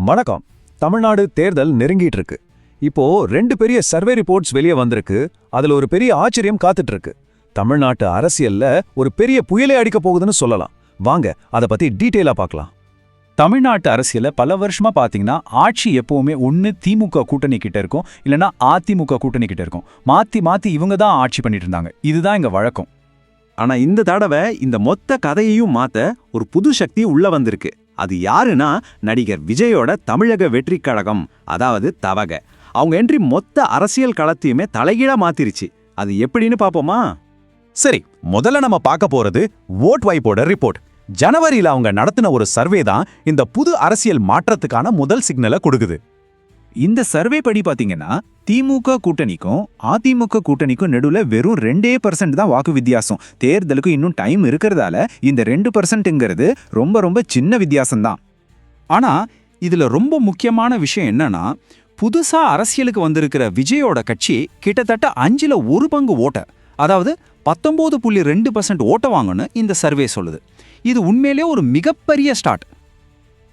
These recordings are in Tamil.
வணக்கம். தமிழ்நாடு தேர்தல் நெருங்கிட்டு இருக்கு. இப்போ 2 பெரிய சர்வே ரிப்போர்ட்ஸ் வெளியே வந்திருக்கு. அதுல ஒரு பெரிய ஆச்சரியம் காத்துட்டு இருக்கு. தமிழ்நாட்டு அரசியல்ல ஒரு பெரிய புயலே அடிக்க போகுதுன்னு சொல்லலாம். வாங்க அத பத்தி டீடைலா பார்க்கலாம். தமிழ்நாட்டு அரசியல பல வருஷமா பாத்தீங்கன்னா ஆட்சி எப்பவுமே ஒன்னு திமுக கூட்டணி கிட்ட இருக்கும், இல்லனா அதிமுக கூட்டணி கிட்ட இருக்கும். மாத்தி மாத்தி இவங்க தான் ஆட்சி பண்ணிட்டு இருந்தாங்க. இதுதான் இங்க வழக்கம். ஆனா இந்த தடவை இந்த மொத்த கதையையும் மாத்த ஒரு புது சக்தி உள்ள வந்திருக்கு. அது யாருன்னா நடிகர் விஜயோட தமிழக வெற்றி கழகம், அதாவது தவக. அவங்க என்ட்ரி மொத்த அரசியல் களத்தையுமே தலைகீழா மாத்திருச்சு. அது எப்படின்னு பாப்போமா? சரி, முதல்ல நம்ம பார்க்க போறது ஓட் வைப்போட ரிப்போர்ட். ஜனவரியில அவங்க நடத்தின ஒரு சர்வே தான் இந்த புது அரசியல் மாற்றத்துக்கான முதல் சிக்னலை கொடுக்குது. இந்த சர்வே படி பாத்தீங்கன்னா திமுக கூட்டணிக்கும் அதிமுக கூட்டணிக்கும் நடுவுல வெறும் 2% தான் வாக்கு வித்தியாசம். தேர்தலுக்கு இன்னும் டைம் இருக்கிறதால இந்த 2%ங்கிறது ரொம்ப ரொம்ப சின்ன வித்தியாசம்தான். ஆனா இதுல ரொம்ப முக்கியமான விஷயம் என்னன்னா, புதுசா அரசியலுக்கு வந்திருக்கிற விஜயோட கட்சி கிட்டத்தட்ட 5ல் 1 பங்கு ஓட்ட, அதாவது 19.2% ஓட்ட வாங்கன்னு இந்த சர்வே சொல்லுது. இது உண்மையிலே ஒரு மிகப்பெரிய ஸ்டார்ட்.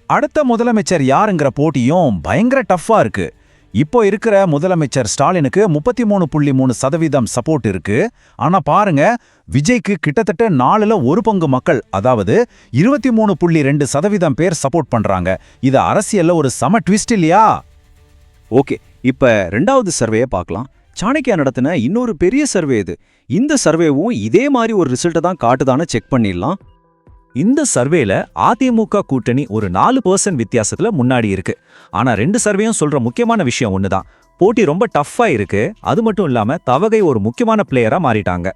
அடுத்த முதலமைச்சர் யாருங்கிற போட்டியும் பயங்கர டஃப்பா இருக்கு. இப்போ இருக்கிற முதலமைச்சர் ஸ்டாலினுக்கு 33.3% சப்போர்ட் இருக்கு. ஆனா பாருங்க, விஜய்க்கு கிட்டத்தட்ட 4ல் 1 பங்கு மக்கள், அதாவது 23.2% பேர் சப்போர்ட் பண்றாங்க. இது அரசியல்ல ஒரு சம ட்விஸ்ட் இல்லையா? ஓகே, இப்ப 2வது சர்வேயை பார்க்கலாம். சாணக்கியா நடத்தின இன்னொரு பெரிய சர்வே இது. இந்த சர்வேவும் இதே மாதிரி ஒரு ரிசல்ட்டை தான் காட்டுதான்னு செக் பண்ணிடலாம். இந்த சர்வேல அதிமுக கூட்டணி ஒரு 4% வித்தியாசத்துல முன்னாடி இருக்கு. ஆனா 2 சர்வேயும் சொல்ற முக்கியமான விஷயம் ஒண்ணுதான், போட்டி ரொம்ப டஃப்பா இருக்கு. அது மட்டும் இல்லாம தவகை ஒரு முக்கியமான பிளேயரா மாறிட்டாங்க.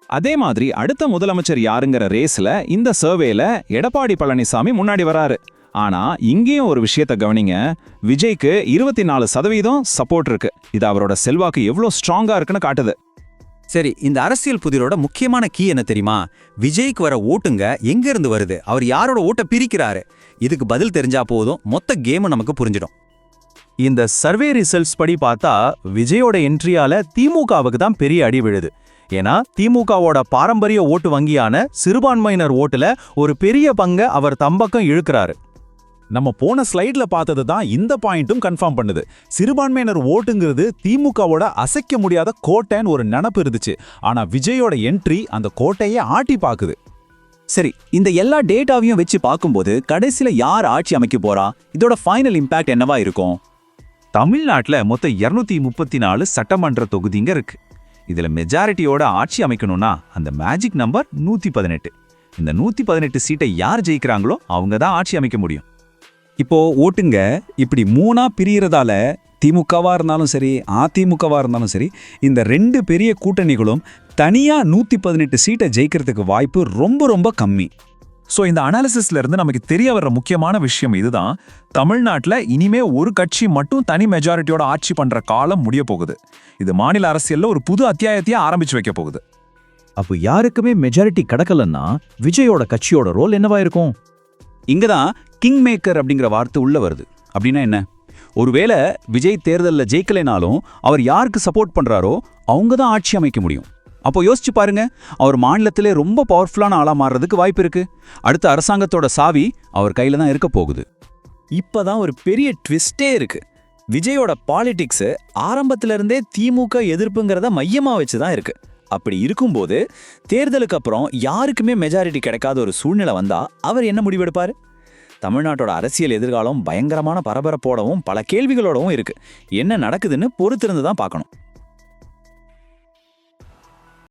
அதே மாதிரி அடுத்த முதலமைச்சர் யாருங்கிற ரேஸ்ல இந்த சர்வேல எடப்பாடி பழனிசாமி முன்னாடி வராரு. ஆனா இங்கேயும் ஒரு விஷயத்த கவனிங்க, விஜய்க்கு 24% சப்போர்ட் இருக்கு. இது அவரோட செல்வாக்கு எவ்வளவு ஸ்ட்ராங்கா இருக்குன்னு காட்டுது. சரி, இந்த அரசியல் புதிரோட முக்கியமான கீ என்ன தெரியுமா? விஜய்க்கு வர ஓட்டுங்க எங்க இருந்து வருது, அவர் யாரோட ஓட்ட பிரிக்கிறாரு? இதுக்கு பதில் தெரிஞ்சா போதும், மொத்த கேம் நமக்கு புரிஞ்சிடும். இந்த சர்வே ரிசல்ட்ஸ் படி பார்த்தா விஜயோட என்ட்ரியால திமுகவுக்கு தான் பெரிய அடி விழுது. ஏன்னா திமுகவோட பாரம்பரிய ஓட்டு வங்கியான சிறுபான்மையினர் ஓட்டுல ஒரு பெரிய பங்கை அவர் தம்பக்கம் இழுக்கிறாரு. நம்ம போன ஸ்லைட்ல பார்த்தது தான் இந்த பாயிண்ட்டும் கன்ஃபார்ம் பண்ணுது. சிறுபான்மையினர் ஓட்டுங்கிறது திமுகவோட அசைக்க முடியாத கோட்டைன்னு ஒரு நினப்பு இருந்துச்சு. ஆனா விஜயோட என்ட்ரி அந்த கோட்டையை ஆட்டி பாக்குது. சரி, இந்த எல்லா டேட்டாவையும் வச்சு பார்க்கும்போது கடைசியில யார் ஆட்சி அமைக்க போறா? இதோட ஃபைனல் இம்பாக்ட் என்னவா இருக்கும்? தமிழ்நாட்டுல மொத்தம் 234 சட்டமன்ற தொகுதிங்க இருக்கு. இதுல மெஜாரிட்டியோட ஆட்சி அமைக்கணும்னா அந்த மேஜிக் நம்பர் 118. இந்த 118 சீட்டை யார் ஜெயிக்கிறாங்களோ அவங்க தான் ஆட்சி அமைக்க முடியும். இப்போ ஓட்டுங்க இப்படி 3ஆ பிரியறதால திமுகவா இருந்தாலும் சரி, அதிமுகவா இருந்தாலும் சரி, இந்த 2 பெரிய கூட்டணிகளும் தனியா 118 சீட்டை ஜெயிக்கிறதுக்கு வாய்ப்பு ரொம்ப ரொம்ப கம்மி. ஸோ இந்த அனாலிசிஸ்ல இருந்து நமக்கு தெரிய வர்ற முக்கியமான விஷயம் இதுதான், தமிழ்நாட்டில் இனிமே ஒரு கட்சி மட்டும் தனி மெஜாரிட்டியோட ஆட்சி பண்ற காலம் முடிய போகுது. இது மாநில அரசியல்ல ஒரு புது அத்தியாயத்தையே ஆரம்பிச்சு வைக்க போகுது. அப்போ யாருக்குமே மெஜாரிட்டி கிடைக்கலன்னா விஜயோட கட்சியோட ரோல் என்னவா இருக்கும்? இங்கதான் கிங் மேக்கர் அப்படிங்கிற வார்த்தை உள்ள வருது. அப்படின்னா என்ன? ஒருவேளை விஜய் தேர்தலில் ஜெயிக்கலைனாலும் அவர் யாருக்கு சப்போர்ட் பண்றாரோ அவங்க தான் ஆட்சி அமைக்க முடியும். அப்போ யோசிச்சு பாருங்க, அவர் மாநிலத்திலே ரொம்ப பவர்ஃபுல்லான ஆளா மாறுறதுக்கு வாய்ப்பு இருக்கு. அடுத்த அரசாங்கத்தோட சாவி அவர் கையில தான் இருக்க போகுது. இப்பதான் ஒரு பெரிய ட்விஸ்டே இருக்கு. விஜயோட பாலிடிக்ஸ் ஆரம்பத்துல இருந்தே திமுக எதிர்ப்புங்கிறத மையமா வச்சுதான் இருக்கு. அப்படி இருக்கும்போது தேர்தலுக்கு அப்புறம் யாருக்குமே மெஜாரிட்டி கிடைக்காத ஒரு சூழ்நிலை வந்தா அவர் என்ன முடிவெடுப்பாரு? தமிழ்நாட்டோட அரசியல் எதிர்காலம் பயங்கரமான பரபரப்போடவும் பல கேள்விகளோடவும் இருக்கு. என்ன நடக்குதுன்னு பொறுத்திருந்து தான் பார்க்கணும்.